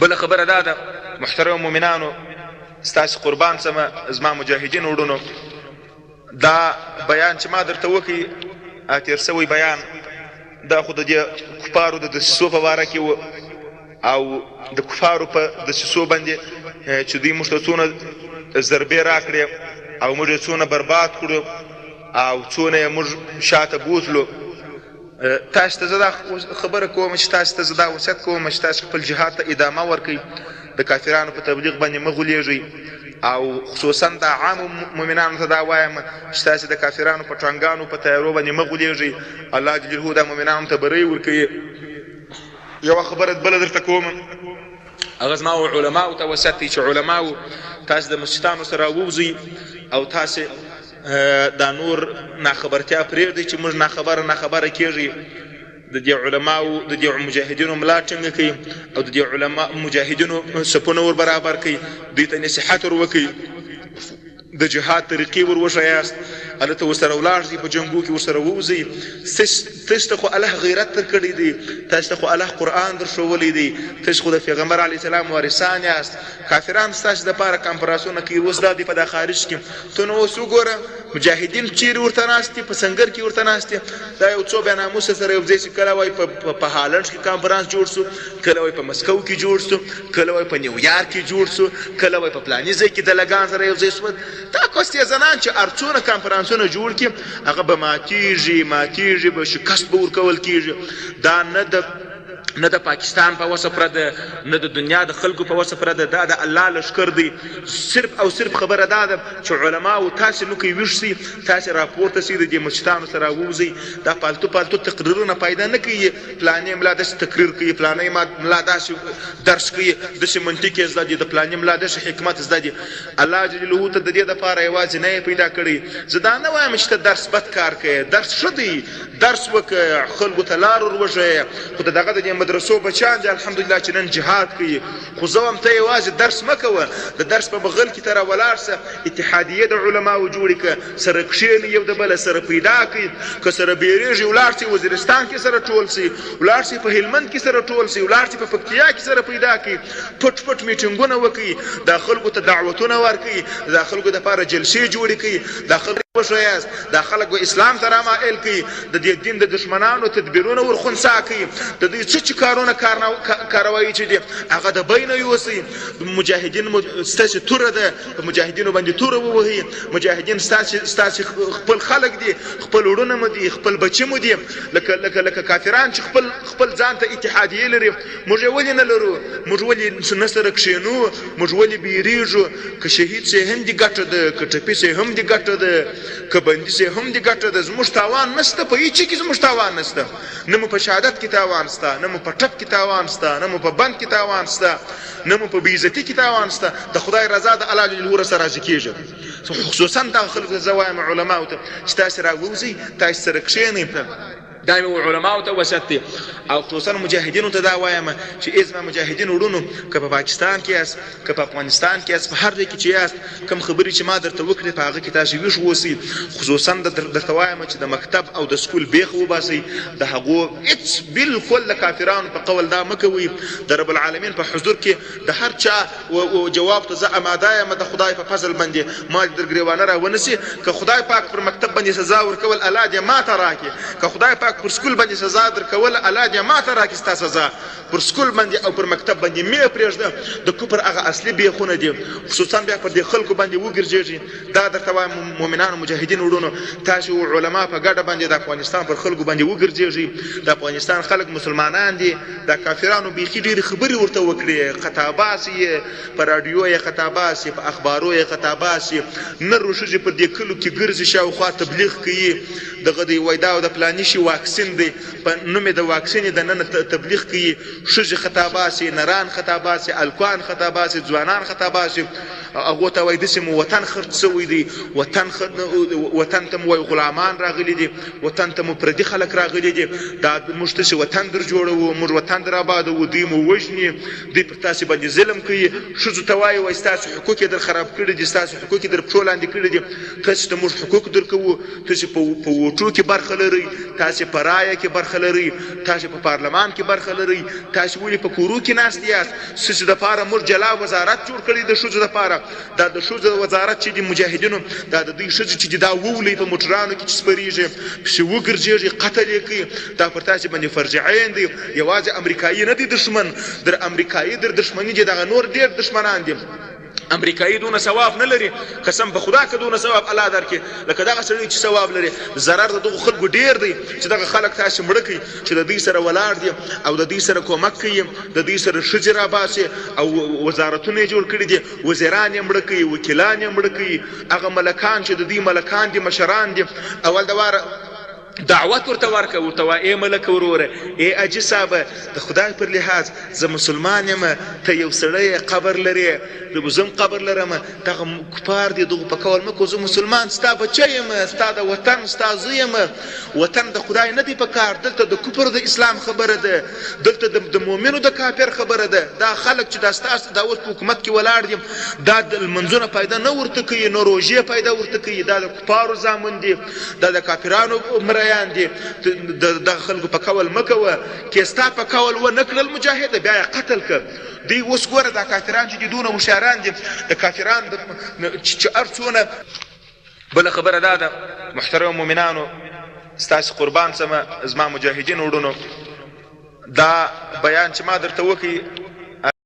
بله خبره دا ده محترم مؤمنانو، ستاسې قربان سمه زما مجاهدینو وروڼو، دا بیان چې ما درته وکړي تېر سوی بیان دا خو د دې کفارو د دسیسو په باره کې و، او د کفارو په دسیسو باندې چې دوی موږ ته څونه ضربې راکړې او موږ یې څونه برباد کړو او څونه یې موږ شاته بوتلو. تاسو ته زه دا خبره کوم چې تاسو ته زه دا وصیت کوم چې تاسو خپل جهاد ته ادامه ورکړئ، د کافرانو په تبلیغ باندې مه غولېږئ، او خصوصا د عامو مؤمنانو ته دا وایم چې تاسې د کافرانو په ټانګانو په تیارو باندې مه غولېږئ. الله جل جلاله دا مؤمنانو ته بری ورکوي. یوه خبره بله درته کوم، هغه زما علماو ته وصیت دی چې علماو تاسې د مسجدانو سره ووځئ او تاسې دا نور ناخبرتیا پرېږدئ چې موږ ناخبره کېږي. د دې علماو د دې مجاهدینو ملا ټینګه کړئ او د دې مجاهدینو صفونه ور برابر کړئ، دوی ته نصیحت ور وکړئ، د جهاد طریقې ور وښیاست، هلته ورسره ولاړ شئ، په جنګو کې ورسره ووځئ. تاسو ته خو الله غیرت درکړی دی، تاسو ته خو الله قرآن درښولی دی، تاسو خو د پیغمبر علیه السلام وارثان یاست. کافران ستاسو دپاره کنفرانسونه کوي، اوس دا دی په دا خارج کې. ته نو اوس وګوره مجاهدین چیرې ورته ناست دي، په سنګر کې ورته ناست دي. دا یو څو بېناموسه سره یو ځای شي، کله وایي په هالنډ کې کنفرانس جوړ سو، کله وایي په مسکو کې جوړ سو، کله وایي په نیویارک کې جوړ سو، کله وایي په فلاني ځای کې د لګان سره یو ځای شول. دا کوستې زنان چې ارڅونه کنفرانسونه جوړ کړي هغه به ماتېږي، به شکست به ورکول کېږي. دا نه د پاکستان په وسه پره ده، نه د دنیا د خلکو په وسه پره ده، دا د الله لښکر دی. صرف او صرف خبره دا ده چې علماو تاسې نو کوي ویښ سئ، تاسې راپورته سئ، د دې مسجدانو سره ووځئ. دا پالتو تقریرونه پیدا نه کوي، پلانې ملا داسې تقریر کوي، پلانې ملا داسې درس کوي، داسې منطق یې زده دي، د پلانې ملا داسې حکمت زده دي. الله جل جلاله ته د دې دپاره یوازې نه یې پیدا کړی. زه دا نه وایم چې ته درس بد کار کوې، درس ښه دی، درس وکړه، خلکو ته لار ور وښیه. خو د دغه د دې مدرسو بچیان دي الحمدلله چې نن جهاد کوي. خو زه وایم ته یوازې درس مه کوه، د درس په بغل کې ته راولاړ سه، اتحادیه د علماو جوړې کړه، سره کښېنئ، یو د بله سره پیدا کړئ. که سره بیریږي ولاړ سئ وزیرستان کې سره ټول سئ، ولاړ سئ په هلمند کې سره ټول سئ، ولاړ سئ په پکتیا کې سره پیدا کړئ. پټ میټینګونه وکړئ، دا خلکو ته دعوتونه ورکړئ، دا خلکو دپاره جلسې جوړې کړئ، دا خلک وښیاست، دا خلک به اسلام ته رامایل کړي، د دې دین د دشمنانو تدبیرونه ورخنثی کړي، د دوی څه کارونه کاروایي چې دي هغه د بینه یوسئ. مجاهدین ستاسې توره ده، په مجاهدینو باندې توره ووهئ. مجاهدین ستاسې خپل خلک دي، خپل وروڼه مو دي، خپل بچي مو دي. لکه کافران چې خپل ځان ته اتحادیې لري، موږ یې ولې نه لرو؟ موږ ولې نه سره کښېنو؟ موږ ولې بیریږو؟ که شهید شي هم دي ګټه ده، که ټپي شي هم دي ګټه ده، که بندي شي هم دي ګټه ده. زموږ تاوان نشته، په هیڅ کې زموږ تاوان نشته، نه مو په شهادت کې تاوان شته، نه مو په ټپ کې تاوان شته، نه مو په بند کې تاوان شته، نه مو په بېعزتي کې تاوان شته. د خدای رضا د الله جل جلاله سره راضي کېږي. خصوصا دغه خلکو ته زه وایم علماو ته چې تاسې راووځئ، تاسې سره کښېنئ. دا مې علماو ته وصیت دی، او خصوصا مجاهدینو ته دا وایم چې ای زما مجاهدین وروڼو، که په پاکستان کې یاست، که په افغانستان کې یاست، په هر ځای کې چې یاست، کوم خبرې چې ما درته وکړې په هغه کې تاسې ویښ اوسئ. خصوصا درته وایم چې د مکتب او د سکول بیخ وباسئ، د هغو هېڅ بالکل د کافرانو په قول دا مه کوئ. د رب العالمین په حضور کې د هر چا جواب ته زه اماده یم، د خدای په فضل باندې ما در ګرېوانه را ونسي. که خدای پاک پر مکتب باندې سزا ورکول الله دې ما ته راکړي، که خدای پاک پر سکول باندې سزا درکول الله دې ما ته راکړي ستا سزا. پر سکول باندې او پر مکتب باندې مې پرېږده، د کفر هغه اصلي بیخونه دي، خصوصا بیا پر دې خلکو باندې وګرځېږي. دا درته وایم مؤمنانو مجاهدین وروڼو، تاسې علما په ګډه باندې د افغانستان پر خلکو باندې وګرځېږي. د افغانستان خلک مسلمانان دي، د کافرانو بیخي ډېرې خبرې ورته وکړې، خطاباس یې په راډیو یې خطاباس یې په اخبارو یې خطاباس یې، نر و ښځې په دې کلو کې ګرځي شاوخوا تبلیغ کوي. دغه دی وایي دا د پلاني شي واکسین دی، په نوم یې د واکسین یې دننه تبلیغ کوي. ښځې خطاباس یې، نران خطاباس یې، الکوان خطاباس یې، ځوانان خطاباس یې، هغو ته وایي داسې مو وطن خرڅ شوی دی، وطن ته مو وایي غلامان راغلي دي، وطن ته مو پردي خلک راغلي دي، دا موږ تاسې وطن در جوړوو، موږ وطن در آبادوو، دوی مو وژني، دوی پر تاسې باندې ظلم کوي. ښځو ته وایي وایي ستاسو حقوق یې در خراب کړي دي، ستاسو حقوق یې در پښو لاندې کړي دي، تاسې ته موږ حقوق درکوو، تاسې په ووټو کې برخه لرئ، تاسې په رایه کې برخه لرئ، تاسې په پارلمان کې برخه لرئ، تاسې ولې په کورو کې ناست یاست؟ ستاسې دپاره موږ جلا وزارت جوړ کړی د ښځو دپاره. دا د ښځو وزارت چې د مجاهدینو دا د دوی ښځې چې دي دا وولئ په موټرانو کې چې سپرېږي، پسې وګرځېږي، قتل یې کوي، دا پر تاسې باندې فرض عین دی. یوازې امریکایي نه دی دښمن، در امریکایي در دښمني دي دغه نور ډېر دښمنان دي. امریکایي دونه ثواب نه لري، قسم په خدا که دونه ثواب الله درکړي لکه دغه سړی چې ثواب لري. ضرر د دغو خلکو ډېر دی چې دغه خلک تاسې مړه کوي چې د دوی سره ولاړ دي او د دوی سره کومک کوي، د دوی سره ښځې راباسي او وزارتونه یې جوړ کړي دي، وزیران یې مړه کوي، وکیلان یې مړه کوي، هغه ملکان چې د دوی ملکان دي، مشران دي. اول د واره دعوت ورته ورکه، ورته وایه ای ملک وروره، ای اجي صاحبه د خدای پر لحاظ زه مسلمان یم، ته یو سړی قبر لرې، زه هم قبر لرم، دغه کفار دي دغو په کول مه کوه، زه مسلمان ستا بچی یم، ستا د وطن ستا زه یم. وطن د خدای نه دی په کار، دلته د کفر د اسلام خبره ده، دلته د مؤمنو د کافر خبره ده. دا خلک چې دا ستاسو دا اوس په حکومت کې ولاړ دي، دا د لمنځونه پیدا نه ورته کوي، نه روژې پیدا ورته کوي، دا د کفارو زامن دي، دا د کافرانو مریان دي. دغه خلکو په کول مه کوه، که ستا په کول ونه کړل مجاهده بیا یې قتل کړه. دوی اوس ګوره دا کافران چې دي دونه هوښیاران دي، د کافران چې هر څونه. بله خبره دا ده محترم مؤمنانو، ستاسې قربان شمه زما مجاهدین وروڼو، دا بیان چې ما درته وکړي